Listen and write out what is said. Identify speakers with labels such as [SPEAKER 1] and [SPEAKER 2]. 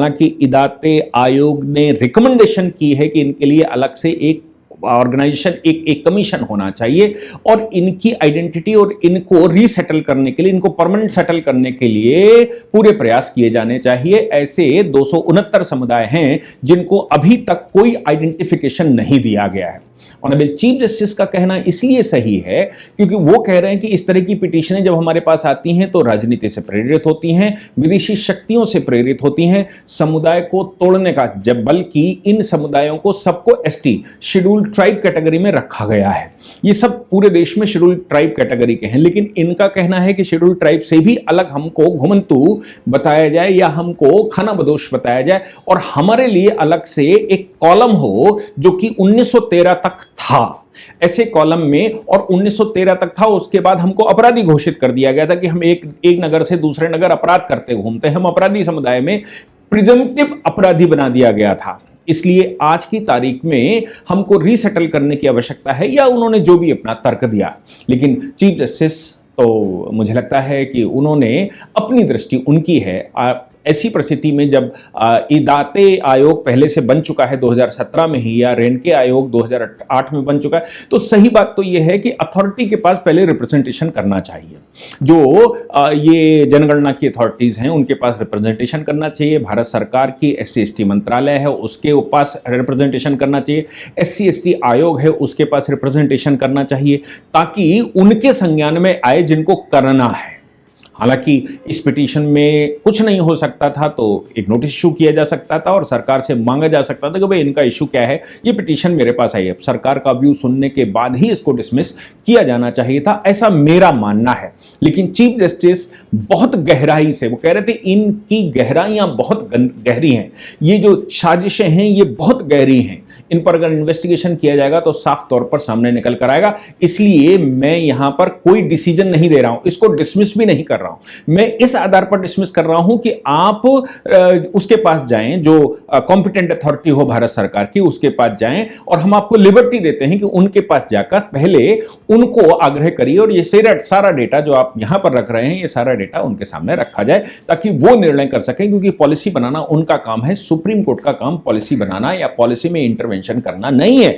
[SPEAKER 1] हालांकि इदाते आयोग ने रिकमेंडेशन की है कि इनके लिए अलग से एक ऑर्गेनाइजेशन, एक कमीशन होना चाहिए और इनकी आइडेंटिटी और इनको रीसेटल करने के लिए, इनको परमानेंट सेटल करने के लिए पूरे प्रयास किए जाने चाहिए। ऐसे 269 समुदाय हैं जिनको अभी तक कोई आइडेंटिफिकेशन नहीं दिया गया है। ऑनरेबल चीफ जस्टिस का कहना इसलिए सही है क्योंकि वो कह रहे हैं कि इस तरह की पिटीशनें जब हमारे पास आती हैं तो राजनीति से प्रेरित होती हैं, विदेशी शक्तियों से प्रेरित होती हैं, समुदाय को तोड़ने का, जब बल्कि इन समुदायों को सबको एसटी शेड्यूल्ड ट्राइब कैटेगरी में रखा गया है। ये सब पूरे देश में शेड्यूल्ड ट्राइब कैटेगरी के हैं, लेकिन इनका कहना है कि शेड्यूल्ड ट्राइब से भी अलग हमको घुमंतू बताया जाए या हमको खानाबदोश बताया जाए और हमारे लिए अलग से एक कॉलम हो जो कि 1913 तक था। ऐसे कॉलम में और 1913 तक था, उसके बाद हमको अपराधी घोषित कर दिया गया था कि हम एक नगर से दूसरे नगर अपराध करते घूमते हैं, हम अपराधी समुदाय में प्रिजम्पटिव अपराधी बना दिया गया था। इसलिए आज की तारीख में हमको रीसेटल करने की आवश्यकता है, या उन्होंने जो भी अपना तर्क दिया। लेकिन चीफ जस्टिस तो मुझे लगता है कि उन्होंने अपनी दृष्टि उनकी है। ऐसी परिस्थिति में जब इदाते आयोग पहले से बन चुका है 2017 में ही, या रेंके आयोग 2008 में बन चुका है, तो सही बात तो यह है कि अथॉरिटी के पास पहले रिप्रेजेंटेशन करना चाहिए। जो ये जनगणना की अथॉरिटीज हैं उनके पास रिप्रेजेंटेशन करना चाहिए, भारत सरकार की SC/ST मंत्रालय है उसके पास रिप्रेजेंटेशन करना चाहिए, SC/ST आयोग है उसके पास रिप्रेजेंटेशन करना चाहिए, ताकि उनके संज्ञान में आए जिनको करना है। हालांकि इस पिटीशन में कुछ नहीं हो सकता था, तो एक नोटिस इशू किया जा सकता था और सरकार से मांगा जा सकता था कि भाई इनका इशू क्या है, ये पिटीशन मेरे पास आई है। सरकार का व्यू सुनने के बाद ही इसको डिसमिस किया जाना चाहिए था, ऐसा मेरा मानना है। लेकिन चीफ जस्टिस बहुत गहराई से, वो कह रहे थे इनकी गहराइयां बहुत गहरी हैं, ये जो साजिशें हैं ये बहुत गहरी हैं, इन पर अगर इन्वेस्टिगेशन किया जाएगा तो साफ तौर पर सामने निकल कर आएगा। इसलिए मैं यहां पर कोई डिसीजन नहीं दे रहा हूं, इसको डिसमिस भी नहीं कर रहा हूं। मैं इस आधार पर डिसमिस कर रहा हूं कि आप उसके पास जाएं, जो कॉम्पिटेंट अथॉरिटी हो भारत सरकार की, उसके पास जाएं और हम आपको लिबर्टी देते हैं कि उनके पास जाकर पहले उनको आग्रह करिए और ये सारा डेटा जो आप यहां पर रख रहे हैं, ये सारा डेटा उनके सामने रखा जाए ताकि वो निर्णय कर सकें, क्योंकि पॉलिसी बनाना उनका काम है, सुप्रीम कोर्ट का काम पॉलिसी बनाना या पॉलिसी में इंटरवेंशन करना नहीं है।